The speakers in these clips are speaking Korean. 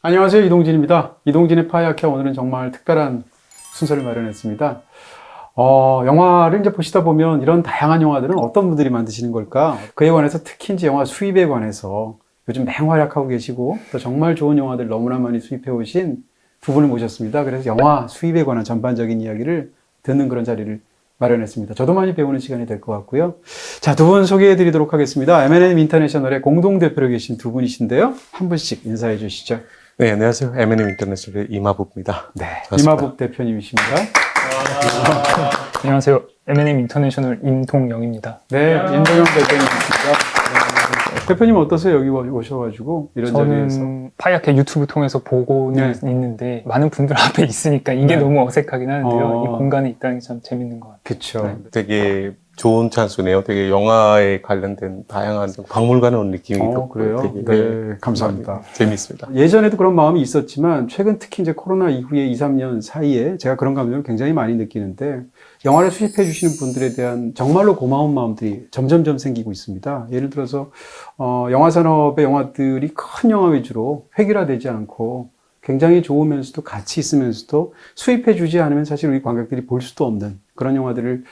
안녕하세요. 이동진입니다. 이동진의 파이아케 오늘은 정말 특별한 순서를 마련했습니다. 영화를 이제 보시다 보면 이런 다양한 영화들은 어떤 분들이 만드시는 걸까? 그에 관해서 특히 이제 영화 수입에 관해서 요즘 맹활약하고 계시고 또 정말 좋은 영화들 너무나 많이 수입해 오신 두 분을 모셨습니다. 그래서 영화 수입에 관한 전반적인 이야기를 듣는 그런 자리를 마련했습니다. 저도 많이 배우는 시간이 될 것 같고요. 자, 두 분 소개해 드리도록 하겠습니다. M&M 인터내셔널의 공동대표로 계신 두 분이신데요. 한 분씩 인사해 주시죠. 네, 안녕하세요. M&M 인터내셔널의 이마부입니다. 네, 반갑습니다. 이마북 대표님이십니다. 안녕하세요. M&M 인터내셔널 임동영입니다. 네, 임동영 대표님이십니다. 대표님 어떠세요? 여기 오셔가지고 이런 자리에서. 저는 파이아케 유튜브 통해서 보고는 있는데 많은 분들 앞에 있으니까 이게 너무 어색하긴 하는데요. 이 공간에 있다는 게 참 재밌는 것 같아요. 그쵸. 되게 좋은 찬스네요. 되게 영화에 관련된 다양한 박물관에 온 느낌이 있고 그래요? 되게 네, 감사합니다. 재미있습니다. 예전에도 그런 마음이 있었지만 최근 특히 이제 코로나 이후에 2, 3년 사이에 제가 그런 감정을 굉장히 많이 느끼는데 영화를 수입해 주시는 분들에 대한 정말로 고마운 마음들이 점점점 생기고 있습니다. 예를 들어서 영화 산업의 영화들이 큰 영화 위주로 획일화되지 않고 굉장히 좋으면서도 가치 있으면서도 수입해 주지 않으면 사실 우리 관객들이 볼 수도 없는 그런 영화들을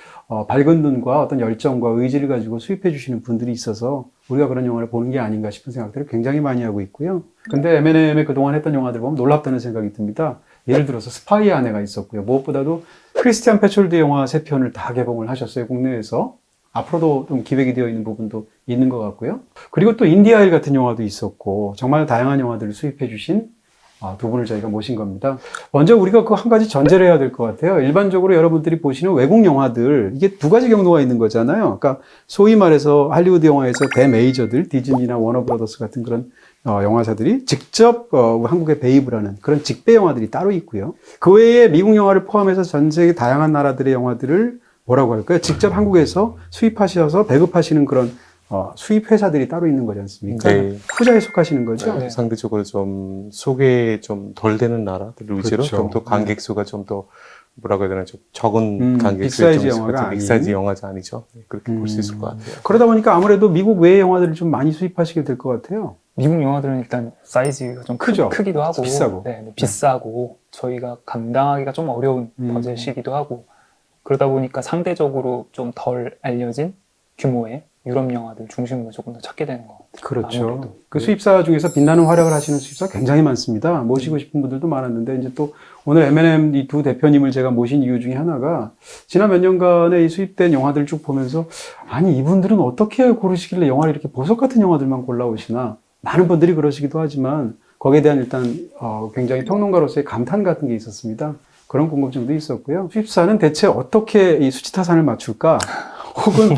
밝은 눈과 어떤 열정과 의지를 가지고 수입해 주시는 분들이 있어서 우리가 그런 영화를 보는 게 아닌가 싶은 생각들을 굉장히 많이 하고 있고요. 근데 M&M에 그동안 했던 영화들 보면 놀랍다는 생각이 듭니다. 예를 들어서 스파이의 아내가 있었고요. 무엇보다도 크리스티안 페촐드 영화 3편을 다 개봉을 하셨어요. 국내에서. 앞으로도 좀 기획이 되어 있는 부분도 있는 것 같고요. 그리고 또 인디아일 같은 영화도 있었고 정말 다양한 영화들을 수입해 주신 두 분을 저희가 모신 겁니다. 먼저 우리가 그 한 가지 전제를 해야 될 것 같아요. 일반적으로 여러분들이 보시는 외국 영화들, 이게 두 가지 경로가 있는 거잖아요. 그러니까 소위 말해서 할리우드 영화에서 대메이저들, 디즈니나 워너브라더스 같은 그런 영화사들이 직접 한국에 배입을 하는 그런 직배 영화들이 따로 있고요. 그 외에 미국 영화를 포함해서 전 세계 다양한 나라들의 영화들을 뭐라고 할까요? 직접 한국에서 수입하셔서 배급하시는 그런 수입 회사들이 따로 있는 거지 않습니까? 네. 후자에 속하시는 거죠? 네. 상대적으로 좀 소개 좀 덜 되는 나라들 위주로 그렇죠. 좀 더 관객 수가 좀 더 뭐라고 해야 되나 좀 적은 관객 수가 빅사이즈 좀 영화가 빅사이즈 아닌. 영화가 아니죠. 네, 그렇게 볼 수 있을 것 같아요. 그러다 보니까 아무래도 미국 외의 영화들을 좀 많이 수입하시게 될 것 같아요. 미국 영화들은 일단 사이즈가 좀 크죠? 크기도 하고 비싸고. 네, 비싸고 저희가 감당하기가 좀 어려운 버젯이기도 하고 그러다 보니까 상대적으로 좀 덜 알려진 규모의 유럽 영화들 중심으로 조금 더 찾게 되는 것 같아요. 그렇죠. 아무래도. 그 수입사 중에서 빛나는 활약을 하시는 수입사 굉장히 많습니다. 모시고 싶은 분들도 많았는데 이제 또 오늘 M&M 이 두 대표님을 제가 모신 이유 중에 하나가 지난 몇 년간의 이 수입된 영화들을 쭉 보면서 아니 이분들은 어떻게 고르시길래 영화를 이렇게 보석 같은 영화들만 골라오시나 많은 분들이 그러시기도 하지만 거기에 대한 일단 굉장히 평론가로서의 감탄 같은 게 있었습니다. 그런 궁금증도 있었고요. 수입사는 대체 어떻게 이 수치타산을 맞출까? 혹은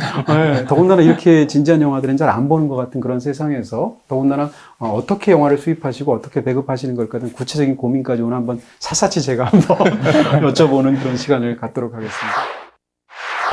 더군다나 이렇게 진지한 영화들은 잘 안 보는 것 같은 그런 세상에서 더군다나 어떻게 영화를 수입하시고 어떻게 배급하시는 걸까 등 구체적인 고민까지 오늘 한번 샅샅이 제가 한번 여쭤보는 그런 시간을 갖도록 하겠습니다.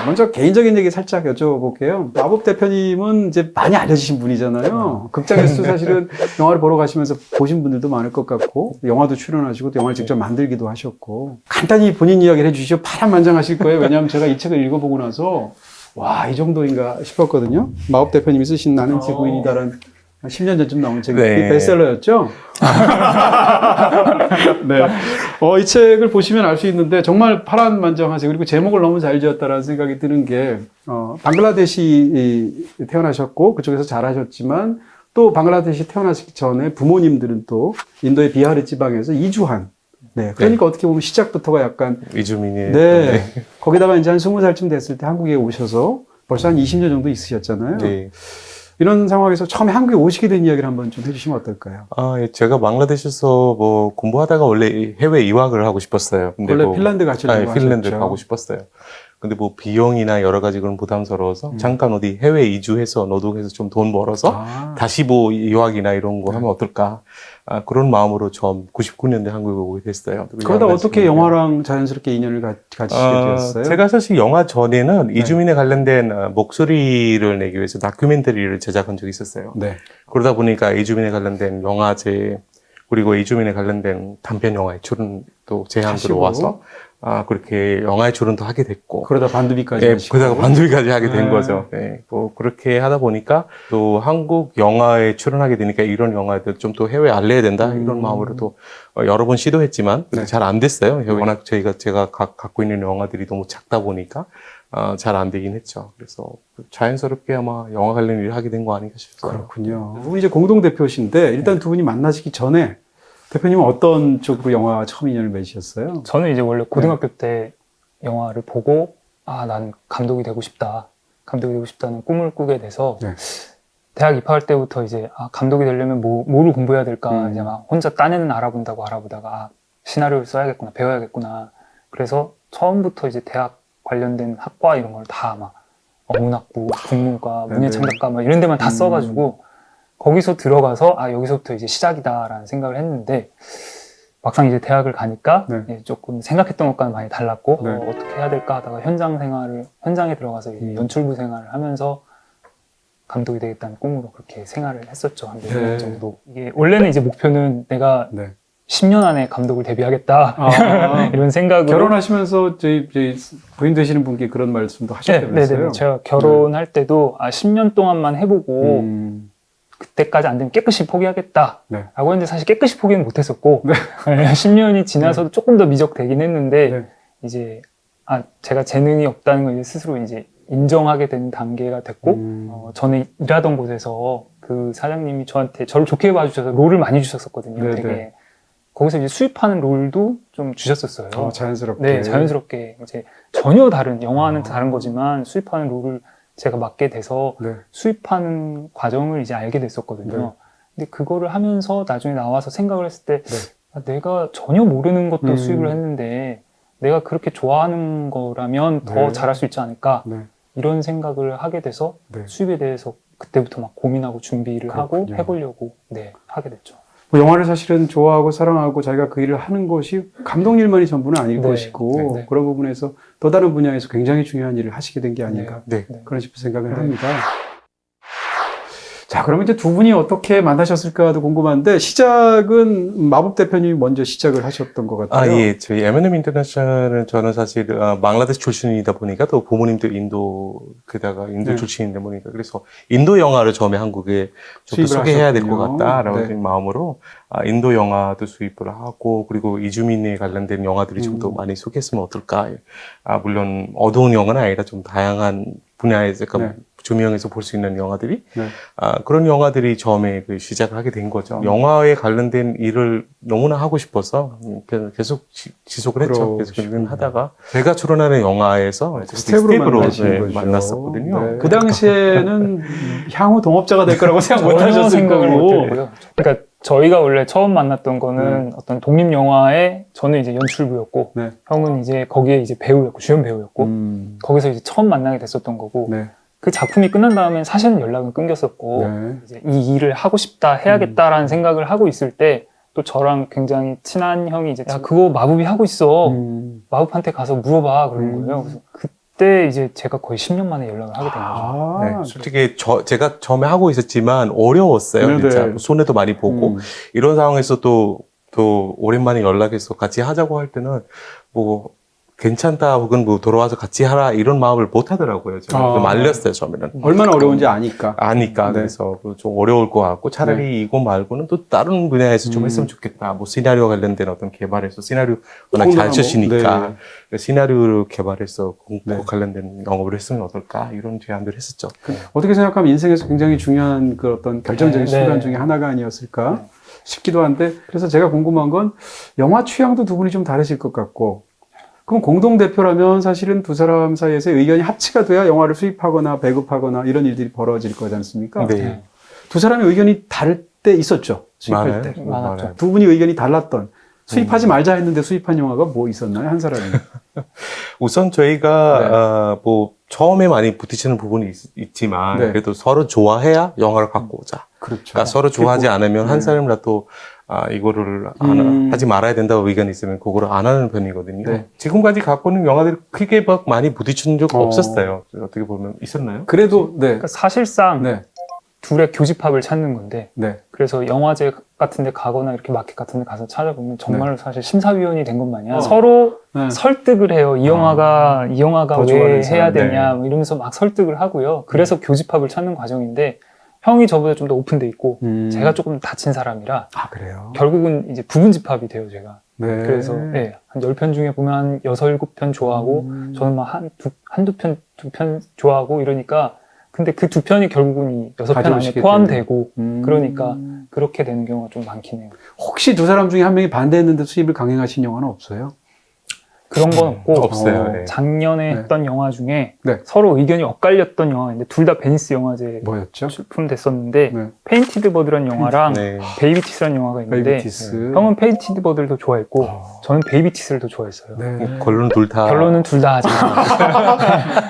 먼저 개인적인 얘기 살짝 여쭤볼게요. 마법 대표님은 이제 많이 알려지신 분이잖아요. 극장에서도 사실은 영화를 보러 가시면서 보신 분들도 많을 것 같고 영화도 출연하시고 또 영화를 직접 만들기도 하셨고 간단히 본인 이야기를 해주시죠. 파란만장하실 거예요. 왜냐하면 제가 이 책을 읽어보고 나서 와, 이 정도인가 싶었거든요. 마법 대표님이 쓰신 나는 지구인이다라는 10년 전쯤 나온 책이 네. 베스트셀러였죠? 네. 이 책을 보시면 알 수 있는데 정말 파란만장하세요. 그리고 제목을 너무 잘 지었다라는 생각이 드는 게 방글라데시 태어나셨고 그쪽에서 자라셨지만 또 방글라데시 태어나시기 전에 부모님들은 또 인도의 비하르 지방에서 이주한 네. 그러니까 어떻게 보면 시작부터가 약간 이주민이 네. 거기다가 이제 한 20살쯤 됐을 때 한국에 오셔서 벌써 한 20년 정도 있으셨잖아요. 네. 이런 상황에서 처음에 한국에 오시게 된 이야기를 한번 좀 해주시면 어떨까요? 예, 제가 방글라데시에서 뭐 공부하다가 원래 해외 유학을 하고 싶었어요. 근데 원래 핀란드 가시려고 핀란드 하셨죠. 가고 싶었어요. 근데 뭐 비용이나 여러 가지 그런 부담스러워서 잠깐 어디 해외 이주해서 노동해서 좀 돈 벌어서 다시 뭐 유학이나 이런 거 하면 어떨까? 그런 마음으로 처음 99년대 한국에 오게 됐어요. 그러다 어떻게 영화랑 자연스럽게 인연을 가지시게 되었어요? 제가 사실 영화 전에는 이주민에 관련된 목소리를 내기 위해서 다큐멘터리를 제작한 적이 있었어요. 네. 그러다 보니까 이주민에 관련된 영화제 그리고 이주민에 관련된 단편 영화의 출연도 제안 하시고. 들어와서 그렇게 영화의 출연도 하게 됐고 그러다 반두비까지 네, 하시고. 그러다가 반두비까지 하게 된 네. 거죠. 네, 뭐 그렇게 하다 보니까 또 한국 영화에 출연하게 되니까 이런 영화들 좀 또 해외에 알려야 된다 이런 마음으로 또 여러 번 시도했지만 네. 잘 안 됐어요. 워낙 제가 갖고 있는 영화들이 너무 작다 보니까 잘 안 되긴 했죠. 그래서 자연스럽게 아마 영화 관련 일을 하게 된 거 아닌가 싶어요. 그렇군요. 두 분이 이제 공동 대표신데 일단 두 분이 만나시기 전에 대표님은 어떤 쪽으로 영화 처음 인연을 맺으셨어요? 저는 이제 원래 고등학교 때 영화를 보고 난 감독이 되고 싶다. 감독이 되고 싶다는 꿈을 꾸게 돼서 네. 대학 입학할 때부터 이제 감독이 되려면 뭐를 공부해야 될까 이제 막 혼자 딴에는 알아보다가 시나리오를 써야겠구나, 배워야겠구나. 그래서 처음부터 이제 대학 관련된 학과 이런 걸 다 막 문학부, 국문과, 문예창작과 막 이런 데만 다 써가지고 거기서 들어가서 여기서부터 이제 시작이다라는 생각을 했는데 막상 이제 대학을 가니까 네. 조금 생각했던 것과는 많이 달랐고 네. 어떻게 해야 될까 하다가 현장에 들어가서 이제 연출부 생활을 하면서 감독이 되겠다는 꿈으로 그렇게 생활을 했었죠. 한 4년 정도. 이게 원래는 이제 목표는 내가 네. 10년 안에 감독을 데뷔하겠다 이런 생각으로 결혼하시면서 저희 부인 되시는 분께 그런 말씀도 하셨다면서요? 네. 제가 결혼할 때도 10년 동안만 해보고 그때까지 안 되면 깨끗이 포기하겠다라고 네. 했는데 사실 깨끗이 포기는 못했었고 네. 10년이 지나서도 조금 더 미적되긴 했는데 네. 이제 제가 재능이 없다는 걸 이제 스스로 이제 인정하게 되는 단계가 됐고 전에 일하던 곳에서 그 사장님이 저를 좋게 봐주셔서 롤을 많이 주셨었거든요. 네, 되게 네. 거기서 이제 수입하는 롤도 좀 주셨었어요. 자연스럽게. 네, 자연스럽게 이제 전혀 다른 영화는 다른 거지만 수입하는 롤을 제가 맡게 돼서 네. 수입하는 과정을 이제 알게 됐었거든요. 네. 근데 그거를 하면서 나중에 나와서 생각을 했을 때 내가 전혀 모르는 것도 수입을 했는데 내가 그렇게 좋아하는 거라면 더 네. 잘할 수 있지 않을까 네. 이런 생각을 하게 돼서 네. 수입에 대해서 그때부터 막 고민하고 준비를 하고 그렇군요. 해보려고 하게 됐죠. 뭐 영화를 사실은 좋아하고 사랑하고 자기가 그 일을 하는 것이 감독 일만이 전부는 아닐 네. 것이고 네. 그런 부분에서 또 다른 분야에서 굉장히 중요한 일을 하시게 된 게 아닌가 네. 그런 싶은 생각을 네. 합니다. 자, 그러면 이제 두 분이 어떻게 만나셨을까도 궁금한데 시작은 마법 대표님이 먼저 시작을 하셨던 것 같아요. 예. 저희 M&M 인터내셔널은 저는 사실 방글라데시 출신이다 보니까 또 부모님도 게다가 인도 네. 출신이다 보니까 그래서 인도 영화를 처음에 한국에 좀 더 수입을 소개해야 될 것 하셨군요. 같다라는 네. 마음으로 인도 영화도 수입을 하고 그리고 이주민에 관련된 영화들이 좀 더 많이 소개했으면 어떨까. 물론 어두운 영화는 아니라 좀 다양한 분야에서 네. 조명해서 볼 수 있는 영화들이 네. 그런 영화들이 처음에 시작을 하게 된 거죠. 영화에 관련된 일을 너무나 하고 싶어서 계속 지속을 했죠. 계속 그러시군요. 하다가 제가 출연하는 영화에서 스텝으로 만나신 거죠. 만났었거든요. 네. 그 당시에는 향후 동업자가 될 거라고 생각 못 전혀 하셨을 생각을 거고. 못 했고요. 그러니까 저희가 원래 처음 만났던 거는 어떤 독립 영화에 저는 이제 연출부였고 네. 형은 이제 거기에 이제 배우였고 주연 배우였고 거기서 이제 처음 만나게 됐었던 거고 네. 그 작품이 끝난 다음에 사실은 연락은 끊겼었고 네. 이제 이 일을 하고 싶다 해야겠다라는 생각을 하고 있을 때 또 저랑 굉장히 친한 형이 이제 야 그거 마법이 하고 있어 마법한테 가서 물어봐 그러는 거예요. 그래서 그때 이제 제가 거의 10년 만에 연락을 하게 된 거죠. 네, 솔직히 제가 처음에 하고 있었지만 어려웠어요. 네네. 진짜 손해도 많이 보고 이런 상황에서 또 오랜만에 연락해서 같이 하자고 할 때는 뭐 괜찮다 혹은 뭐 돌아와서 같이 하라 이런 마음을 못 하더라고요. 제가 말렸어요 처음에는. 얼마나 어려운지 아니까. 네. 네. 그래서 좀 어려울 것 같고 차라리 이거 말고는 또 다른 분야에서 좀 했으면 좋겠다. 뭐 시나리오 관련된 어떤 개발해서 시나리오 워낙 잘 쓰시니까 시나리오를 개발해서 공부 관련된 영업을 했으면 어떨까 이런 제안들을 했었죠. 어떻게 생각하면 인생에서 굉장히 중요한 그 어떤 결정적인 네. 순간 중에 하나가 아니었을까 싶기도 한데 그래서 제가 궁금한 건 영화 취향도 두 분이 좀 다르실 것 같고 그럼 공동대표라면 사실은 두 사람 사이에서 의견이 합치가 돼야 영화를 수입하거나 배급하거나 이런 일들이 벌어질 거지 않습니까? 네. 두 사람의 의견이 다를 때 있었죠. 수입할 많아요. 때. 많았죠. 두 분이 의견이 달랐던 수입하지 말자 했는데 수입한 영화가 뭐 있었나요? 한 사람이. 우선 저희가 뭐 처음에 많이 부딪히는 부분이 있지만 그래도 서로 좋아해야 영화를 갖고 오자. 그렇죠. 그러니까 서로 좋아하지 않으면 한 사람이라도 이거를 하지 말아야 된다고 의견이 있으면 그거를 안 하는 편이거든요. 네. 지금까지 갖고 있는 영화들이 크게 막 많이 부딪히는 적 없었어요. 어떻게 보면 있었나요? 그래도 그러니까 사실상 둘의 교집합을 찾는 건데 네. 그래서 영화제 같은 데 가거나 이렇게 마켓 같은 데 가서 찾아보면 정말로 사실 심사위원이 된 것 마냥 서로 네. 설득을 해요. 이 영화가 더 왜 좋아하는 해야 사람. 되냐 네. 뭐 이러면서 막 설득을 하고요. 그래서 교집합을 찾는 과정인데 형이 저보다 좀 더 오픈돼 있고 제가 조금 다친 사람이라 아, 그래요? 결국은 이제 부분 집합이 돼요, 제가. 네. 그래서 네, 한 10편 중에 보면 한 6, 7편 좋아하고 저는 막 한두 편, 두 편 좋아하고 이러니까 근데 그 두 편이 결국은 이 6편 안에 가져오시게 포함되고 되는. 그러니까 그렇게 되는 경우가 좀 많긴 해요. 혹시 두 사람 중에 한 명이 반대했는데 수입을 강행하신 영화는 없어요? 그런 건 없고 없어요. 네. 작년에 네. 했던 영화 중에 네. 서로 의견이 엇갈렸던 영화가 있는데 둘 다 베니스 영화제 뭐였죠? 출품됐었는데 네. 페인티드 버드라는 영화랑 네. 베이비티스라는 영화가 있는데 베이비티스. 형은 페인티드 버드를 더 좋아했고 저는 베이비티스를 더 좋아했어요. 네. 결론은 둘 다. 결론은 둘 다 하지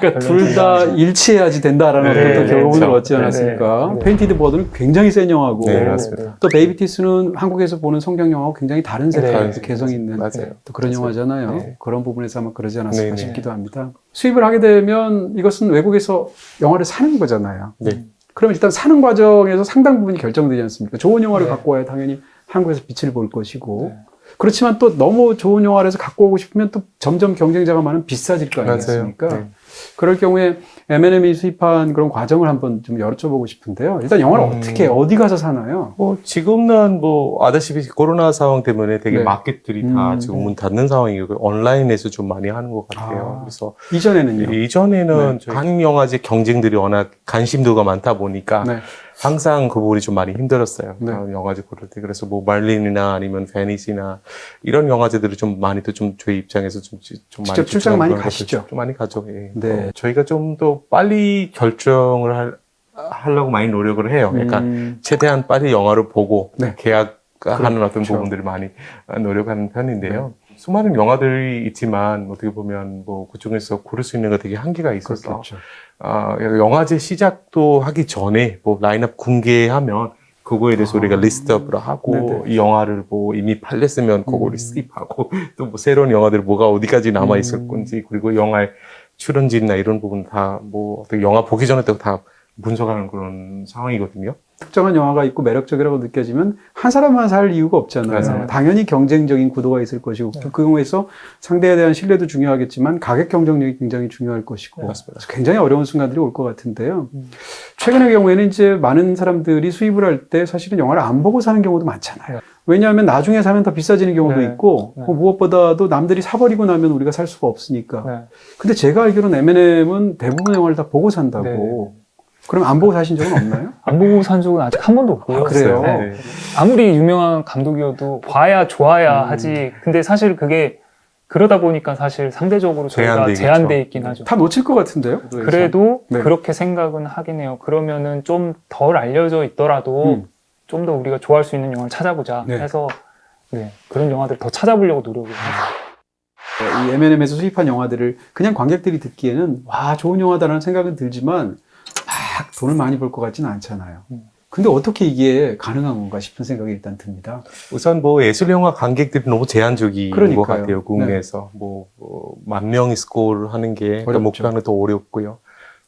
그러니까 둘 다 일치해야지 된다라는 네, 어떤 네, 교훈을 그렇죠. 얻지 않았습니까? 네, 네. 페인티드 버드는 굉장히 센 영화고 네, 맞습니다. 또 베이비티스는 한국에서 보는 성경 영화하고 굉장히 다른 색깔, 네, 개성 있는 맞아요. 또 그런 맞아요. 영화잖아요. 네. 그런 부분에서 아마 그러지 않았을까 네, 네. 싶기도 합니다. 수입을 하게 되면 이것은 외국에서 영화를 사는 거잖아요. 네. 그러면 일단 사는 과정에서 상당 부분이 결정되지 않습니까? 좋은 영화를 네. 갖고 와야 당연히 한국에서 빛을 볼 것이고 네. 그렇지만 또 너무 좋은 영화를 해서 갖고 오고 싶으면 또 점점 경쟁자가 많으면 비싸질 거 맞아요. 아니겠습니까? 네. 그럴 경우에 M&M이 수입한 그런 과정을 한번 좀 여쭤보고 싶은데요. 일단 영화를 어떻게 어디 가서 사나요? 뭐 지금은 뭐 아다시피 코로나 상황 때문에 되게 네. 마켓들이 다 지금 문 닫는 상황이고 온라인에서 좀 많이 하는 것 같아요. 아. 그래서 이전에는요? 이전에는 네. 한국 영화제 경쟁들이 워낙 관심도가 많다 보니까 네. 항상 그 부분이 좀 많이 힘들었어요. 네. 영화제 고를 때. 그래서 뭐 말린이나 아니면 베니스나 이런 영화제들을 좀 많이 또 좀 저희 입장에서 좀 많이 직접 출장 많이 그런 것들 가시죠? 좀 많이 가죠. 예. 네. 저희가 좀 더 빨리 결정을 하려고 많이 노력을 해요. 그러니까 최대한 빨리 영화를 보고 네. 계약하는 어떤 그렇죠. 부분들을 많이 노력하는 편인데요. 수많은 영화들이 있지만 어떻게 보면 뭐 그중에서 고를 수 있는 거 되게 한계가 있어서 그렇겠죠. 영화제 시작도 하기 전에 뭐 라인업 공개하면 그거에 대해서 우리가 리스트업을 하고 네네. 이 영화를 뭐 이미 팔렸으면 그거를 스킵하고 또 뭐 새로운 영화들 뭐가 어디까지 남아 있을 건지 그리고 영화의 출연진이나 이런 부분 다 뭐 어떻게 영화 보기 전에 다 분석하는 그런 상황이거든요. 특정한 영화가 있고 매력적이라고 느껴지면 한 사람만 살 이유가 없잖아요. 맞아요. 당연히 경쟁적인 구도가 있을 것이고 그 경우에서 상대에 대한 신뢰도 중요하겠지만 가격 경쟁력이 굉장히 중요할 것이고 맞습니다. 그래서 굉장히 어려운 순간들이 올 것 같은데요. 최근의 경우에는 이제 많은 사람들이 수입을 할 때 사실은 영화를 안 보고 사는 경우도 많잖아요. 왜냐하면 나중에 사면 더 비싸지는 경우도 네. 있고 네. 그 무엇보다도 남들이 사버리고 나면 우리가 살 수가 없으니까. 네. 근데 제가 알기로는 M&M은 대부분 영화를 다 보고 산다고. 그럼 안 보고 사신 적은 없나요? 안 보고 산 적은 아직 한 번도 없고요. 아, 그래요? 네. 아무리 유명한 감독이어도 봐야 좋아야 하지. 근데 사실 그게 그러다 보니까 사실 상대적으로 저희가 제한돼 제한돼 있죠. 있긴 하죠. 다 놓칠 것 같은데요? 그래도 네. 그렇게 생각은 하긴 해요. 그러면은 좀 덜 알려져 있더라도 좀 더 우리가 좋아할 수 있는 영화를 찾아보자 네. 해서 네, 그런 영화들을 더 찾아보려고 노력을 하죠. 이 M&M에서 수입한 영화들을 그냥 관객들이 듣기에는 와 좋은 영화다라는 생각은 들지만 막 돈을 많이 벌 것 같지는 않잖아요. 근데 어떻게 이게 가능한 건가 싶은 생각이 일단 듭니다. 우선 뭐 예술영화 관객들이 너무 제한적인 그러니까요. 것 같아요. 국내에서 뭐 10,000명이 스코어를 하는 게 어렵죠. 목표하는 더 어렵고요.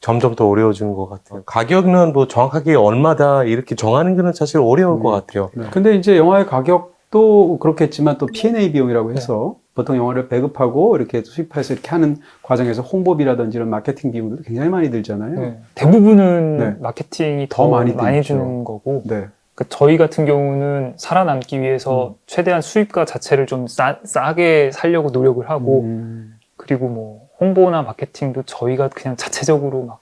점점 더 어려워지는 것 같아요. 가격은 뭐 정확하게 얼마다 이렇게 정하는 거는 사실 어려울 것 같아요. 네. 근데 이제 영화의 가격도 그렇겠지만 또 P&A 비용이라고 해서 보통 영화를 배급하고 이렇게 수입해서 이렇게 하는 과정에서 홍보비라든지 이런 마케팅 비용들도 굉장히 많이 들잖아요. 네. 대부분은 네. 마케팅이 더 더 많이 많이 들죠. 드는 거고 네. 그러니까 저희 같은 경우는 살아남기 위해서 최대한 수입가 자체를 좀 싸게 살려고 노력을 하고 그리고 뭐 홍보나 마케팅도 저희가 그냥 자체적으로 막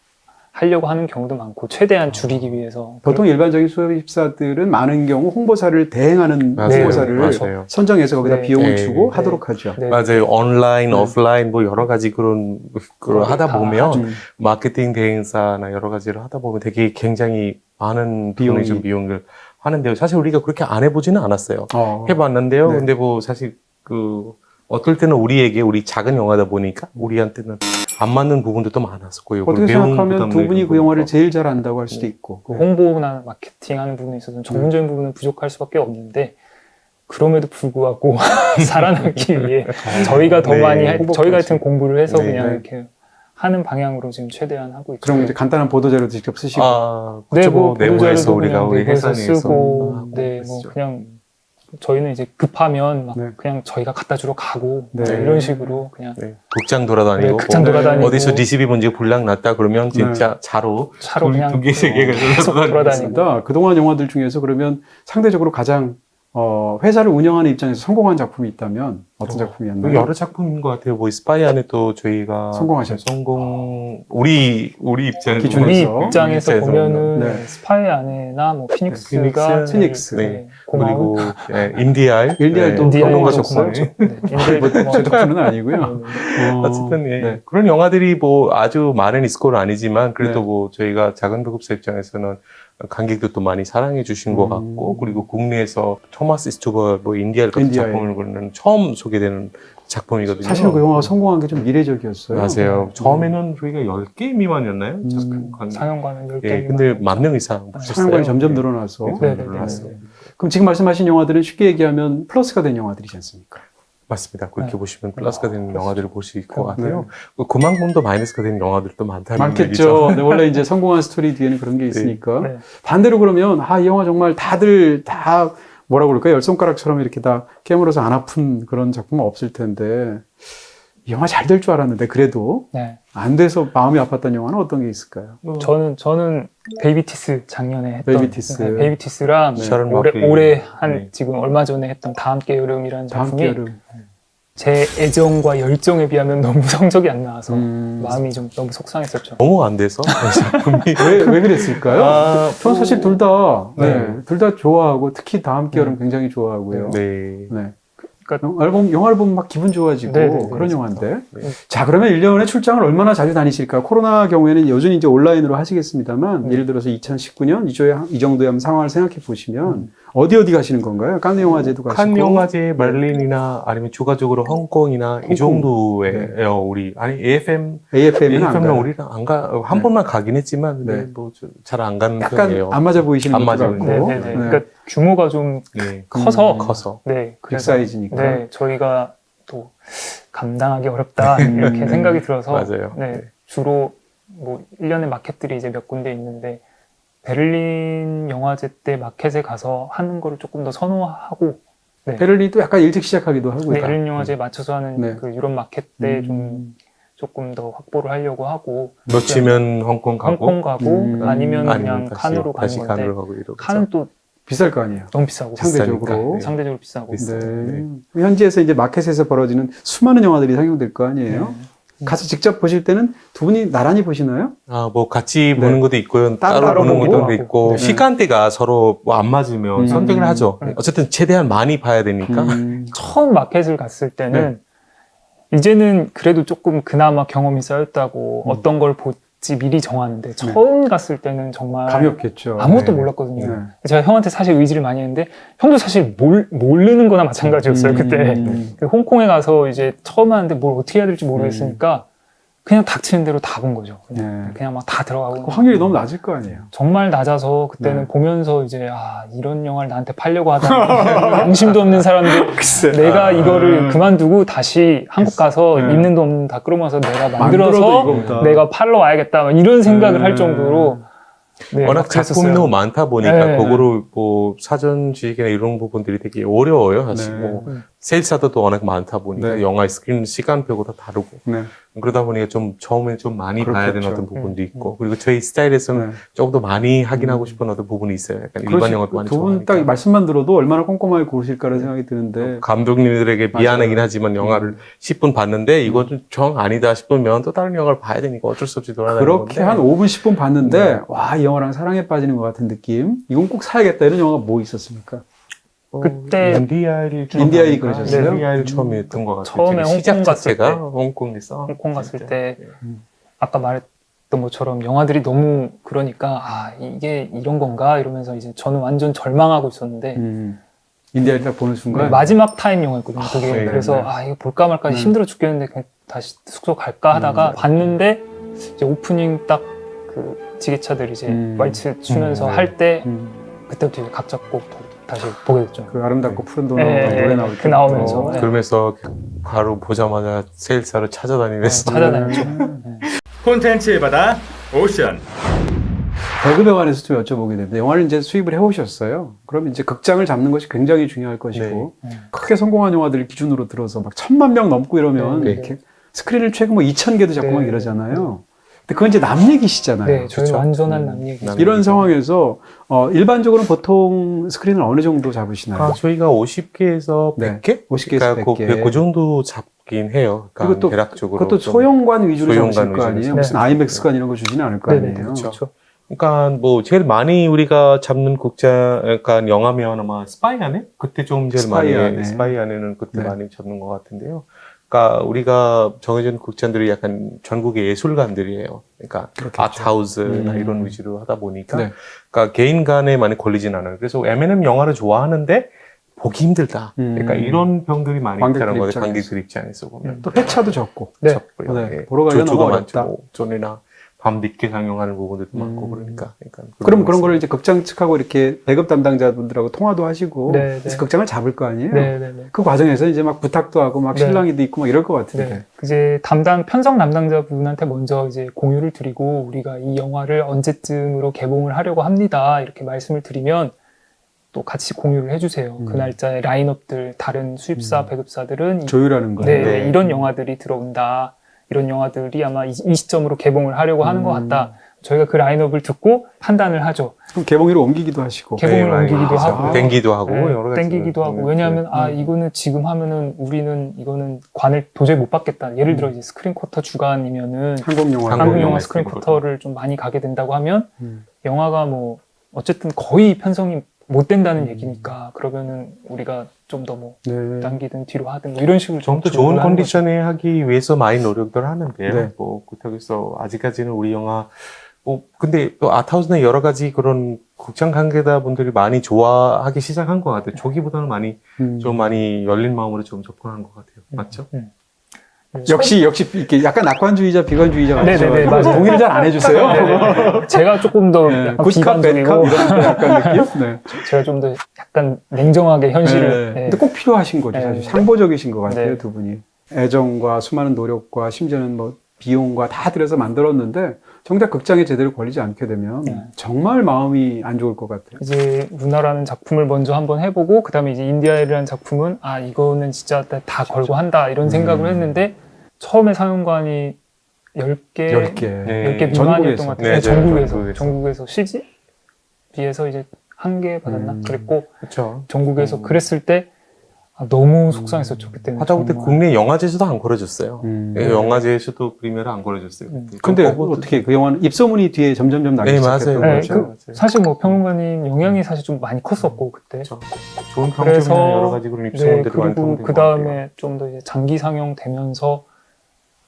하려고 하는 경우도 많고 최대한 줄이기 위해서 보통 일반적인 수입사들은 많은 경우 홍보사를 대행하는 맞아요. 홍보사를 맞아요. 선정해서 거기다 네. 비용을 네. 주고 네. 하도록 하죠. 네. 맞아요. 온라인, 네. 오프라인 뭐 여러 가지 그런 하다 다 보면 하죠. 마케팅 대행사나 여러 가지를 하다 보면 되게 굉장히 많은 비용이 좀 비용을 하는데요. 사실 우리가 그렇게 안 해보지는 않았어요. 해봤는데요. 네. 근데 뭐 사실 어떨 때는 우리 작은 영화다 보니까 우리한테는 안 맞는 부분도 또 많았었고요. 어떻게 배운 생각하면 두 부담도 분이 그 있고. 영화를 제일 잘 안다고 할 수도 있고. 그 홍보나 마케팅하는 부분에 있어서는 전문적인 부분은 부족할 수밖에 없는데 그럼에도 불구하고 살아남기 위해 저희가 더 네. 많이 홍보까지. 저희 같은 공부를 해서 네. 그냥 네. 이렇게 하는 방향으로 지금 최대한 하고 있죠. 그럼 이제 간단한 보도자료도 직접 쓰시고. 그렇죠. 뭐 뭐 내부에서 보도자료도 우리가 그냥 우리 내부에서 회사에서 쓰고, 네, 뭐 그냥 저희는 이제 급하면 막 네. 그냥 저희가 갖다 주러 가고 네. 이런 식으로 그냥 네. 극장 돌아다니고, 네, 극장 뭐 돌아다니고. 어디서 리시비 문제 불량 났다 그러면 진짜 차로 그냥 두 개, 세 개가 계속 돌아다니고 돌아다니고. 그동안 영화들 중에서 그러면 상대적으로 가장 회사를 운영하는 입장에서 성공한 작품이 있다면 어떤 작품이었나요? 여러 작품인 것 같아요. 뭐 스파이 안에 또 저희가 성공하셨죠. 우리 입장에서 기준에서. 우리 입장에서 보면은 네. 스파이 안에나 뭐 피닉스가 피닉스. 네. 고마운 그리고 인디알 인디알도 인디아이 성공하셨어요. 고마웠죠. 네, 인디아이도 제 고마웠죠. 덕분은 아니고요. 어쨌든 예. 네. 그런 영화들이 뭐 아주 많은 스코어는 아니지만 그래도 네. 뭐 저희가 작은 배급사 입장에서는 관객들도 많이 사랑해 주신 것 같고 그리고 국내에서 토마스 스투버 뭐 인디알 같은 인디아이. 작품을 처음 소개되는 작품이거든요. 사실은 그 영화가 성공한 게 좀 이례적이었어요. 맞아요. 처음에는 저희가 10개 미만이었나요? 상영관은 10개. 예, 근데 10,000명 이상 상영관이 점점 늘어나서. 네, 네, 늘어났어요. 네. 그럼 지금 말씀하신 영화들은 쉽게 얘기하면 플러스가 된 영화들이지 않습니까? 맞습니다. 그렇게 네. 보시면 플러스가 되는 영화들을 볼 수 있을 것 네. 같아요. 그만큼도 마이너스가 되는 영화들도 많다는 많겠죠. 얘기죠. 네, 원래 이제 성공한 스토리 뒤에는 그런 게 있으니까. 네. 반대로 그러면 이 영화 정말 다들 다 뭐라고 그럴까요? 열 손가락처럼 이렇게 다 깨물어서 안 아픈 그런 작품은 없을 텐데 이 영화 잘 될 줄 알았는데 그래도 네. 안 돼서 마음이 아팠던 영화는 어떤 게 있을까요? 저는 베이비티스 작년에 했던 베이비티스. 네, 베이비티스랑 샤론 올해 머피. 한 네. 지금 얼마 전에 했던 다음 께 여름이라는 다음 작품이 여름. 제 애정과 열정에 비하면 너무 성적이 안 나와서 음. 마음이 좀 너무 속상했었죠. 너무 안 돼서 작품이 왜 그랬을까요? 저는 사실 둘 다, 네. 둘 다 좋아하고, 특히 다음 께 여름 굉장히 좋아하고요. 네. 네. 그러니까 영화를 보면 막 기분 좋아지고 네, 네, 네, 그런 영화인데. 네. 자, 그러면 1년에 출장을 얼마나 자주 다니실까? 코로나 경우에는 여전히 이제 온라인으로 하시겠습니다만, 예를 들어서 2019년 이 정도의 한번 상황을 생각해 보시면, 어디 가시는 건가요? 칸 영화제도 가시고. 칸 영화제, berlin이나 아니면 추가적으로 홍콩이나 이 정도예요. 우리 아니 AFM은 AFM은 안 가요. 우리랑 안 가. 한 네. 번만 가긴 했지만 근데 네. 뭐 잘 안 가는 약간 편이에요. 안 맞아 보이시는 안 것도 맞아요. 같고. 네, 네, 네. 그러니까 규모가 좀 네. 커서 커서. 네, 빅 사이즈니까. 네, 저희가 또 감당하기 어렵다 이렇게 생각이 들어서 맞아요. 네, 주로 뭐 1년에 마켓들이 이제 몇 군데 있는데 베를린 영화제 때 마켓에 가서 하는 거를 조금 더 선호하고 베를린도 약간 일찍 시작하기도 하고요. 네, 베를린 영화제에 맞춰서 하는 네. 그 유럽 마켓 때 좀 조금 더 확보를 하려고 하고 놓치면 홍콩 가고 홍콩 가고 아니면 그냥 다시, 칸으로 다시 가는 건데 칸으로 가고 이러고. 칸은 또 비쌀 거 아니에요. 너무 비싸고 상대적으로. 네. 상대적으로 비싸고 비싸. 네. 현지에서 이제 마켓에서 벌어지는 수많은 영화들이 상영될 거 아니에요. 가서 직접 보실 때는 두 분이 나란히 보시나요? 뭐 같이 보는 것도 있고요. 따로 따로 보는 보고 것도 있고 네. 시간대가 서로 뭐 안 맞으면 선택을 하죠. 어쨌든 최대한 많이 봐야 되니까. 처음 마켓을 갔을 때는 이제는 그래도 조금 그나마 경험이 쌓였다고 어떤 걸 볼지 미리 정하는데 처음 갔을 때는 정말 가볍겠죠. 아무것도 네. 몰랐거든요. 네. 제가 형한테 사실 의지를 많이 했는데 형도 사실 모르는 거나 마찬가지였어요. 그때 그 홍콩에 가서 이제 처음 하는데 뭘 어떻게 해야 될지 모르겠으니까 그냥 닥치는 대로 다 본 거죠. 그냥 막 다 들어가고 그 확률이 너무 낮을 거 아니에요. 정말 낮아서 그때는 네. 보면서 이제 이런 영화를 나한테 팔려고 하다니 양심도 없는 사람들 글쎄. 내가 이거를 그만두고 다시 한국 가서 네. 있는 돈 다 끌어모아서 내가 만들어도 만들어서 이거보다. 내가 팔러 와야겠다 막 이런 생각을 할 정도로 네, 워낙 막 작품이 그랬었어요. 너무 많다 보니까 네. 그거를 뭐 사전 지식이나 이런 부분들이 되게 어려워요. 사실 네. 뭐 세일사도 또 워낙 많다 보니까 네. 영화 스크린 시간표가 다 다르고 네. 그러다 보니까 좀 처음에 좀 많이 봐야 되는 그렇겠죠. 어떤 부분도 있고 그리고 저희 스타일에서는 네. 조금 더 많이 하긴 하고 싶은 어떤 부분이 있어요. 약간 일반 영화도 많이 두분 좋아하니까. 딱 말씀만 들어도 얼마나 꼼꼼하게 고르실까라는 생각이 드는데 감독님들에게 미안하긴 맞아요. 하지만 영화를 10분 봤는데 이건 좀 아니다 싶으면 또 다른 영화를 봐야 되니까 어쩔 수 없이 돌아다니는 그렇게 건데 한 5분 10분 봤는데 네. 와, 이 영화랑 사랑에 빠지는 것 같은 느낌. 이건 꼭 사야겠다 이런 영화가 뭐 있었습니까? 그때 인디아이 그러셨어요? 인디아이를 처음에 했던 것 같아요. 처음에 되게 시작 홍콩 갔을 자체가 때. 홍콩에서 홍콩 갔을 진짜. 때 아까 말했던 것처럼 영화들이 너무 그러니까 이게 이런 건가 이러면서 이제 저는 완전 절망하고 있었는데 인디아이 딱 보는 순간 마지막 타임 영화였거든요. 그게 네, 그래서 네. 이거 볼까 말까 네. 힘들어 죽겠는데 그냥 다시 숙소 갈까 하다가 봤는데 이제 오프닝 딱 그 지게차들 이제 왈츠 추면서 할 때 그때부터 이제 각 잡고 다시 보게 됐죠. 그 아름답고 푸른 돈 네, 노래 나올 때 그 나오면서 네. 그러면서 바로 보자마자 세일사를 찾아다니면서 찾아다녔죠. 콘텐츠의 바다 오션. 배급에 관해서 좀 여쭤보게 됩니다. 영화를 이제 수입을 해오셨어요. 그럼 이제 극장을 잡는 것이 굉장히 중요할 것이고 크게 성공한 영화들을 기준으로 들어서 막 1,000만 명 넘고 이러면 네. 이렇게 스크린을 최고 뭐 2,000개도 잡고 막 네. 이러잖아요. 근데 그건 이제 남 얘기시잖아요. 네, 저희 그렇죠. 완전한 남 얘기. 남 이런 얘기죠. 상황에서 일반적으로 보통 스크린을 어느 정도 잡으시나요? 저희가 50개에서 네. 100개? 50개에서 100개. 그 정도 잡긴 해요. 그러니까 그리고 또 대략적으로. 그것도 좀 소형관 위주로 소형관 잡으실 거 위주로 아니에요? 잡으시죠. 무슨 네. 아이맥스관 이런 거 주지는 않을 거 네네, 아니에요? 그렇죠. 그러니까 뭐 제일 많이 우리가 잡는 극장, 그러니까 영화면 아마 스파이 안에? 그때 좀 제일 스파이 많이, 안에. 스파이 안에는 그때 네. 많이 잡는 것 같은데요. 그러니까 우리가 정해진 극장들이 약간 전국의 예술관들이에요. 그러니까 그렇겠죠. 아트하우스나 이런 위주로 하다 보니까, 네. 그러니까 개인 간에 많이 걸리진 않아요. 그래서 M&M 영화를 좋아하는데 보기 힘들다. 그러니까 이런 병들이 많이 관객들 있다는 거예요. 입장에서. 관객들 입장에서 보면. 또 회차도 적고. 네. 적고요. 네. 예. 보러 가기가 조주가 너무 많죠. 어렵다. 뭐 오전이나 밤 늦게 상영하는 부분들도 많고 그러니까. 그럼 그런 거를 이제 극장 측하고 이렇게 배급 담당자분들하고 통화도 하시고 네, 그래서 네. 극장을 잡을 거 아니에요? 네네네. 그 과정에서 이제 막 부탁도 하고 막 네. 실랑이도 있고 막 이럴 것 같은데. 네. 이제 편성 담당자분한테 먼저 이제 공유를 드리고 우리가 이 영화를 언제쯤으로 개봉을 하려고 합니다. 이렇게 말씀을 드리면 또 같이 공유를 해주세요. 그 날짜에 라인업들 다른 수입사, 배급사들은 조율하는 거예요. 네, 이런 영화들이 들어온다. 이런 영화들이 아마 이 시점으로 개봉을 하려고 하는 것 같다. 저희가 그 라인업을 듣고 판단을 하죠. 그럼 개봉일을 옮기기도 하시고. 개봉을 옮기기도 하고. 땡기도 하고 네, 여러 가지 땡기기도 하고. 왜냐하면 이거는 지금 하면은 우리는 이거는 관을 도저히 못 받겠다. 예를 들어 이제 스크린 쿼터 주간이면은 한국 영화. 한국 한국 영화 영화 스크린 스크린 쿼터를 좀 많이 가게 된다고 하면 영화가 뭐 어쨌든 거의 편성이 못 된다는 얘기니까 그러면은 우리가 좀 더 뭐 네. 당기든 뒤로 하든 뭐 이런 식으로 좀 더 조율을 좋은 하는 컨디션에 하기 위해서 많이 노력들 하는데요. 네. 뭐 그렇다고 아직까지는 우리 영화 근데 또 아트하우스나 여러 가지 그런 극장 관계자분들이 많이 좋아하기 시작한 것 같아요. 초기보다는 많이 좀 많이 열린 마음으로 좀 접근하는 것 같아요. 맞죠? 역시 이렇게 약간 낙관주의자, 비관주의자 네네네, 맞죠? 맞아요. 동의를 잘 안 해주세요. 네네. 제가 조금 더 네. 약간 굿캅, 비관적이고 배캅 이런 약간 느낌. 네. 제가 좀 더 약간 냉정하게 현실을 네. 근데 꼭 필요하신 거죠. 사실 네. 상보적이신 것 같아요, 네. 두 분이. 애정과 수많은 노력과 심지어는 뭐 비용과 다 들여서 만들었는데 정작 극장에 제대로 걸리지 않게 되면 네. 정말 마음이 안 좋을 것 같아요. 이제 루나라는 작품을 먼저 한번 해보고 그 다음에 이제 인디아일이라는 작품은 이거는 진짜 다 걸고 한다 이런 생각을 했는데 처음에 상영관이 10개 10개. 미만이었던 것 같아요. 네, 전국에서 전국에서. CGV에서 이제 1개 받았나? 그랬고 그렇죠. 전국에서 그랬을 때 너무 속상했었죠 그때는. 하다못해 정말. 국내 영화제에서도 안 걸어줬어요. 예, 영화제에서도 프리미어를 안 걸어줬어요. 근데 좀 어떻게 그 영화는 입소문이 뒤에 점점점 나기 네, 시작했던 맞아요. 네, 거죠? 사실 뭐 평론가님 영향이 사실 좀 많이 컸었고 그때. 그렇죠. 좋은 그래서 평점이나 여러 가지 그런 입소문들이 많이 그리고 통된 그 것 같아요. 다음에 좀 더 이제 장기 상영되면서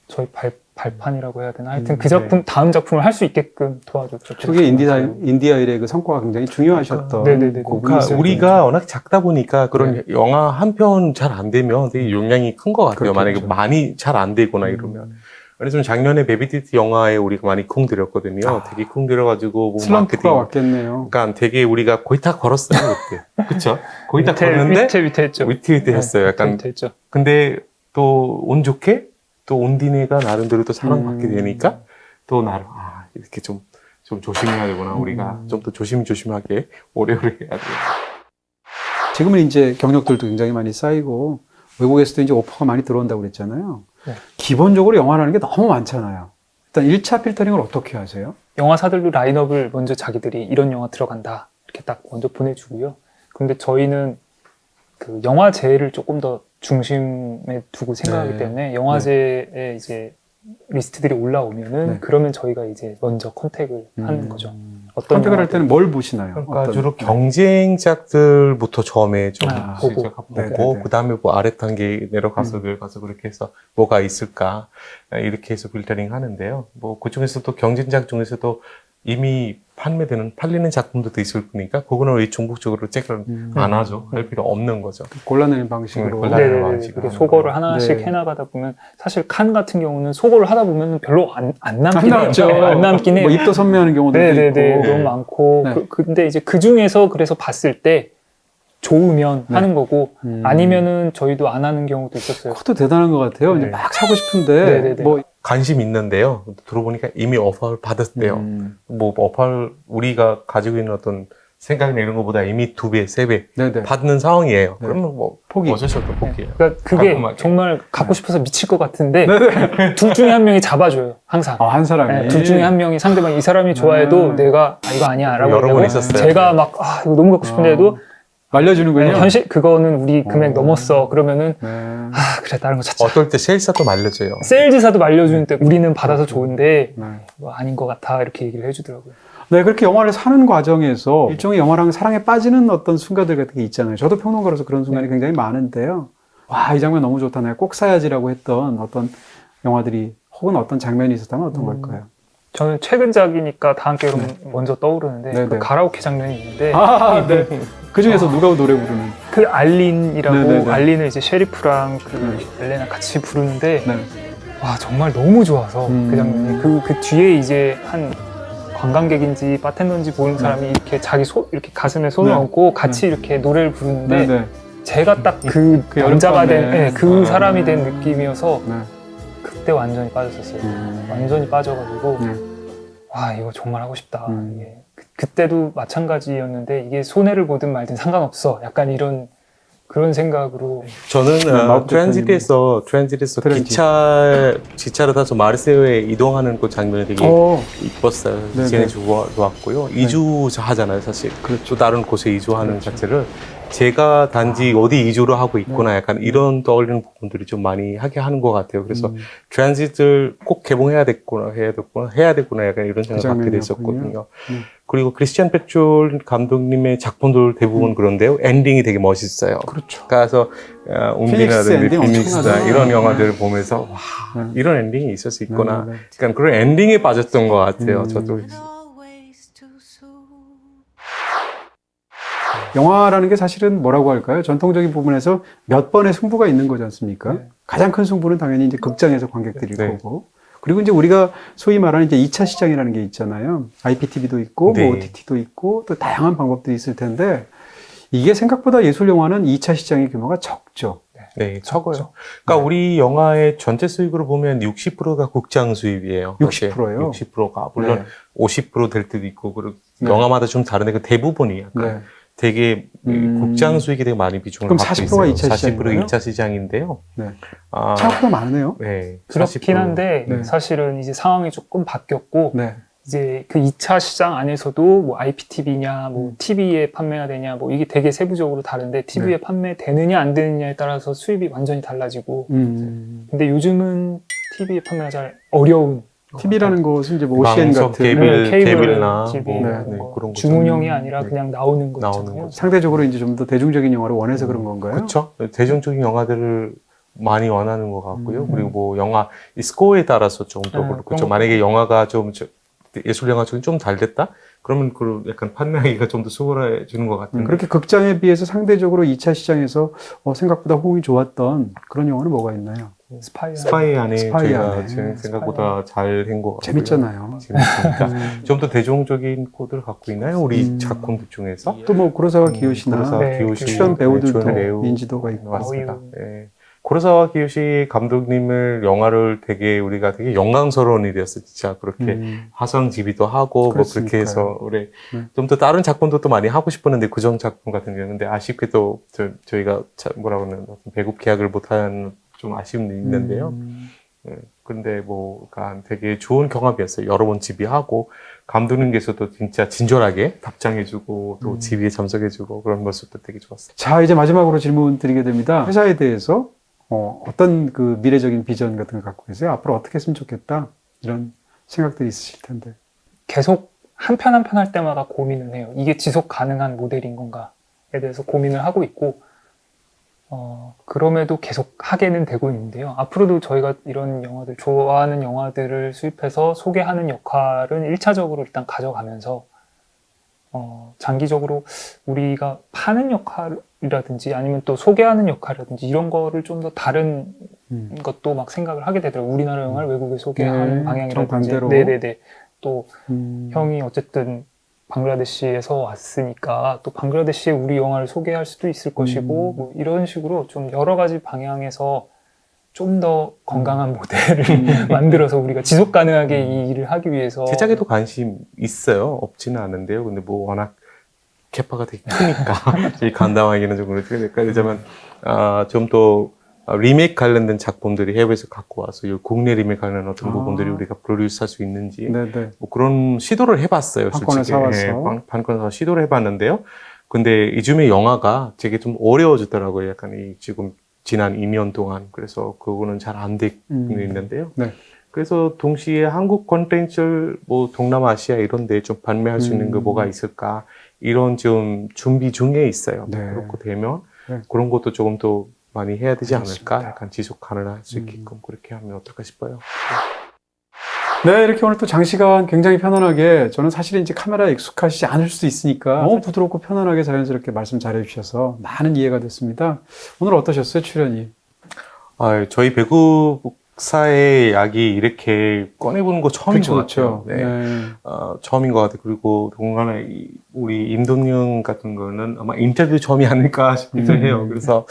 저희 발판이라고 해야 되나 하여튼 그 작품 다음 작품을 할 수 있게끔 도와줬죠. 초기에 인디아일의 그 성과가 굉장히 중요하셨던 네네네. 고분이 그러니까 있을 우리가 텐데. 워낙 작다 보니까 그런 영화 한 편 잘 안 되면 되게 용량이 큰 것 같아요. 그렇겠죠. 만약에 많이 잘 안 되거나 이러면. 그래서 작년에 베비티티 영화에 우리가 많이 쿵 들였거든요. 되게 쿵 들여가지고 뭐 슬럼프가 왔겠네요. 그러니까 되게 우리가 거의 다 걸었어요 그때. 그렇죠? 거의 다 걸었는데 위태 했죠. 위태 했어요. 약간 위태 했죠. 근데 또 운 좋게 또 온디네가 나름대로 또 사랑받게 되니까 또 나름 이렇게 좀 조심해야 되구나 우리가 좀 더 조심하게 오래오래 해야 돼요. 지금은 이제 경력들도 굉장히 많이 쌓이고 외국에서도 이제 오퍼가 많이 들어온다고 그랬잖아요. 네. 기본적으로 영화라는 게 너무 많잖아요. 일단 1차 필터링을 어떻게 하세요? 영화사들도 라인업을 먼저 자기들이 이런 영화 들어간다 이렇게 딱 먼저 보내주고요. 근데 저희는 그 영화제를 조금 더 중심에 두고 생각하기 네. 때문에 영화제에 이제 리스트들이 올라오면은 네. 그러면 저희가 이제 먼저 컨택을 하는 거죠. 어떤 선택을 할 영화들. 때는 뭘 보시나요? 그러니까 어떤- 주로 경쟁작들부터 처음에 좀 보고. 시작하고 네네네. 그 다음에 뭐 아래 단계 내려가서 가서 그렇게 해서 뭐가 있을까 이렇게 해서 필터링 하는데요. 뭐 그 중에서도 경쟁작 중에서도 이미 팔리는 작품도 있을 거니까 그거는 왜 중국적으로 체크를 안 하죠. 할 필요 없는 거죠. 골라내는 방식으로. 골라내는 네네네. 방식으로 그게 하는 소거를 거예요. 하나씩 네. 해나가다 보면 사실 칸 같은 경우는 소거를 하다 보면 별로 안 남긴 해요. 남죠. 안 남긴 해요. 뭐 입도 선명하는 경우도 네네네. 있고. 너무 많고. 네. 근데 이제 그 중에서 그래서 봤을 때 좋으면 네. 하는 거고 아니면은 저희도 안 하는 경우도 있었어요. 그것도 대단한 것 같아요. 네. 이제 막 사고 싶은데 네네네. 뭐 관심 있는데요. 들어보니까 이미 오퍼를 받았대요. 뭐 오퍼를 우리가 가지고 있는 어떤 생각이나 이런 것보다 이미 2배, 3배 네네. 받는 상황이에요. 네. 그러면 뭐 포기. 어쩔 수 없다 포기예요. 그러니까 그게 깔끔하게. 정말 갖고 싶어서 미칠 것 같은데 둘 중에 한 명이 잡아줘요. 항상. 한 사람이 네, 둘 중에 한 명이 상대방 이 사람이 좋아해도 내가 이거 아니야 라고 여러 번 하고 있었어요. 제가 막 이거 너무 갖고 싶은데도 말려주는군요. 현실 그거는 우리 금액 넘었어. 그러면은 네. 그래 다른 거 찾자. 어떨 때 세일사도 말려줘요. 세일즈사도 말려주는데 우리는 받아서 좋은데 네. 뭐 아닌 것 같아 이렇게 얘기를 해주더라고요. 네, 그렇게 영화를 사는 과정에서 일종의 영화랑 사랑에 빠지는 어떤 순간들 같은 게 있잖아요. 저도 평론가로서 그런 순간이 굉장히 많은데요. 와, 이 장면 너무 좋다. 내가 꼭 사야지라고 했던 어떤 영화들이 혹은 어떤 장면이 있었다면 어떤 걸까요? 저는 최근작이니까 다 함께 그럼 먼저 떠오르는데 네, 그 네. 가라오케 장면이 있는데 네. 그 중에서 누가 노래 부르는? 그 알린이라고 네, 네, 네. 알린을 이제 셰리프랑 그 엘레나 같이 부르는데 네. 와 정말 너무 좋아서 그 장면이 그 뒤에 이제 한 관광객인지 바텐더인지 보는 사람이 이렇게 자기 이렇게 가슴에 손을 네. 얹고 같이 이렇게 노래를 부르는데 네, 네. 제가 딱 그 그 남자가 여름밤에. 그 사람이 된 느낌이어서 네. 그때 완전히 빠졌었어요. 완전히 빠져가지고 네. 와 이거 정말 하고 싶다. 음. 이게 그때도 마찬가지였는데 이게 손해를 보든 말든 상관없어. 약간 이런 그런 생각으로 저는 마법 트랜지트에서 트랜지트. 기차를 타서 마르세유에 이동하는 그 장면이 되게 이뻤어요. 네네. 굉장히 좋았고요. 이주 하잖아요, 사실. 또 다른 곳에 이주하는 자체를 제가 단지 어디 이주를 하고 있구나 약간 이런 떠올리는 부분들이 좀 많이 하게 하는 것 같아요. 그래서 트랜지트를 꼭 개봉해야 됐구나, 해야 됐구나 약간 이런 생각을 갖게 됐었거든요. 그리고 크리스티안 베졸 감독님의 작품들 대부분 그런데요. 엔딩이 되게 멋있어요. 그렇죠. 그래서 피닉스 운비나든지 엔딩 피닉스나 엄청나죠. 이런 영화들을 보면서 와 이런 엔딩이 있을 수 있구나. 그러니까 그런 엔딩에 빠졌던 것 같아요. 저도. 영화라는 게 사실은 뭐라고 할까요? 전통적인 부분에서 몇 번의 승부가 있는 거지 않습니까? 네. 가장 큰 승부는 당연히 이제 극장에서 관객들일 네. 거고. 그리고 이제 우리가 소위 말하는 이제 2차 시장이라는 게 있잖아요. IPTV도 있고, 네. 뭐 OTT도 있고, 또 다양한 방법들이 있을 텐데, 이게 생각보다 예술 영화는 2차 시장의 규모가 적죠. 네, 적어요. 그러니까 우리 영화의 전체 수익으로 보면 60%가 국장 수입이에요. 60%요? 60%가 물론 네. 50%될 때도 있고 그리고 네. 영화마다 좀 다른데 그 대부분이 약간 네. 되게 국장 수익이 되게 많이 비중을 그럼 갖고 40%가 있어요. 2차 시장인가요? 40%가 2차 시장인데요. 네. 아, 생각보다 많으네요. 네, 그렇긴 40%. 한데 네. 사실은 이제 상황이 조금 바뀌었고 네. 이제 그 2차 시장 안에서도 뭐 IPTV냐, 뭐 TV에 판매가 되냐, 뭐 이게 되게 세부적으로 다른데 TV에 판매되느냐 안 되느냐에 따라서 수입이 완전히 달라지고. 근데 요즘은 TV에 판매가 잘 어려운. TV라는 것은 이제 뭐 OCN 방송, 같은 케이블나 TV, 뭐, 네. 네, 뭐 그런 거 주문형이 아니라 네. 그냥 나오는 거 나오는 있잖아요. 거죠. 상대적으로 이제 좀 더 대중적인 영화를 원해서 그런 건가요? 그렇죠. 대중적인 영화들을 많이 원하는 것 같고요. 그리고 뭐 영화 이 스코어에 따라서 좀 더 그렇고 그런 만약에 영화가 좀 예술 영화 중에 좀 잘 됐다? 그러면 그 약간 판매하기가 좀 더 수월해지는 것 같은데. 그렇게 극장에 비해서 상대적으로 2차 시장에서 생각보다 호응이 좋았던 그런 영화는 뭐가 있나요? 스파이 안에 스파이 저희가 안에. 제 생각보다 잘 한 것 같고요. 재밌잖아요. 재밌으니까 좀 더 대중적인 코드를 갖고 있나요? 우리 작품들 중에서? 또 뭐 구로사와 기요시나 구로사와 네, 기요시 출연 배우들도 출연 배우 인지도가 있고. 맞습니다. 어유. 예. 구로사와 기요시 감독님을 영화를 되게 우리가 되게 영광스러운 일이었어요. 진짜 그렇게 화성 지비도 하고 뭐 그렇게 해서 우리 좀 더 다른 작품도 또 많이 하고 싶었는데 구정 작품 같은 경우는 근데 아쉽게도 저희가 뭐라고 하는 배급 계약을 못한 좀 아쉬움이 있는데요. 예. 근데 뭐 그러니까 되게 좋은 경험이었어요. 여러 번 지비하고 감독님께서도 진짜 친절하게 답장해주고 또 지비에 참석해주고 그런 모습도 되게 좋았어요. 자, 이제 마지막으로 질문 드리게 됩니다. 회사에 대해서 어떤 그 미래적인 비전 같은 걸 갖고 계세요? 앞으로 어떻게 했으면 좋겠다? 이런 생각들이 있으실 텐데. 계속 한 편 한 편 할 때마다 고민을 해요. 이게 지속 가능한 모델인 건가에 대해서 고민을 하고 있고, 그럼에도 계속 하게는 되고 있는데요. 앞으로도 저희가 이런 영화들, 좋아하는 영화들을 수입해서 소개하는 역할은 1차적으로 일단 가져가면서, 장기적으로 우리가 파는 역할이라든지 아니면 또 소개하는 역할이라든지 이런 거를 좀 더 다른 것도 막 생각을 하게 되더라고요. 우리나라 영화를 외국에 소개하는 방향이라든지. 정반대로. 네네네. 또 형이 어쨌든 방글라데시에서 왔으니까 또 방글라데시에 우리 영화를 소개할 수도 있을 것이고 뭐 이런 식으로 좀 여러 가지 방향에서 좀 더 건강한 모델을 만들어서 우리가 지속 가능하게 이 일을 하기 위해서 제작에도 관심 있어요. 없지는 않은데요. 근데 뭐 워낙 캐파가 되게 크니까 이 감당하기는 좀 그러니까 그렇지만 좀 더 리메이크 관련된 작품들이 해외에서 갖고 와서 이 국내 리메이크 관련된 어떤 부분들이 우리가 프로듀스할 수 있는지 네네. 뭐 그런 시도를 해봤어요. 판권을 솔직히. 사와서. 판권을 사서 시도를 해봤는데요. 근데 이즘에 영화가 되게 좀 어려워지더라고요. 약간 이 지금 지난 2년 동안. 그래서 그거는 잘 안 되고 있는데요. 네. 그래서 동시에 한국 콘텐츠를 뭐 동남아시아 이런 데 좀 판매할 수 있는 게 뭐가 있을까 이런 좀 준비 중에 있어요. 네. 그렇게 되면 네. 그런 것도 조금 더 많이 해야 되지 알겠습니다. 않을까? 약간 지속 가능할 수 있게끔 그렇게 하면 어떨까 싶어요. 네, 이렇게 오늘 또 장시간 굉장히 편안하게, 저는 사실은 이제 카메라에 익숙하시지 않을 수도 있으니까 너무 부드럽고 편안하게 자연스럽게 말씀 잘해 주셔서 많은 이해가 됐습니다. 오늘 어떠셨어요, 출연이? 저희 배구 복사의 이야기 이렇게 꺼내보는 거 처음인 것 그렇죠. 같아요. 네. 네. 처음인 것 같아요. 그리고 동간에 우리 임동영 같은 거는 아마 인터뷰 처음이 아닐까 싶기도 해요. 그래서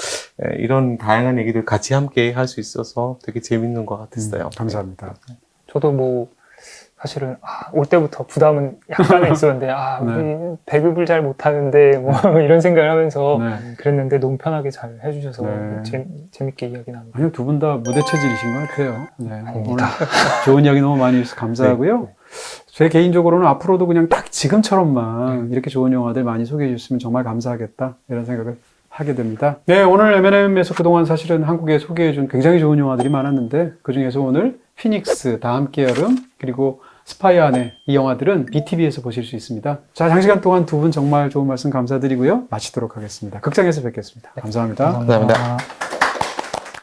이런 다양한 얘기들 같이 함께 할 수 있어서 되게 재밌는 것 같았어요. 감사합니다. 저도 뭐 사실은 올 때부터 부담은 약간은 있었는데 우리 배급을 잘 못하는데 뭐 이런 생각을 하면서 네. 그랬는데 너무 편하게 잘 해주셔서 네. 재밌게 이야기 나누고 아니요, 두 분 다 무대 체질이신 것 같아요. 네. 오늘 아닙니다. 좋은 이야기 너무 많이 해주셔서 감사하고요. 제 개인적으로는 앞으로도 그냥 딱 지금처럼만 이렇게 좋은 영화들 많이 소개해 주셨으면 정말 감사하겠다, 이런 생각을 하게 됩니다. 네, 오늘 M&M에서 그동안 사실은 한국에 소개해준 굉장히 좋은 영화들이 많았는데, 그 중에서 오늘 피닉스, 다 함께 여름, 그리고 스파이 안에, 이 영화들은 BTV에서 보실 수 있습니다. 자, 장시간 동안 두 분 정말 좋은 말씀 감사드리고요. 마치도록 하겠습니다. 극장에서 뵙겠습니다. 감사합니다. 감사합니다.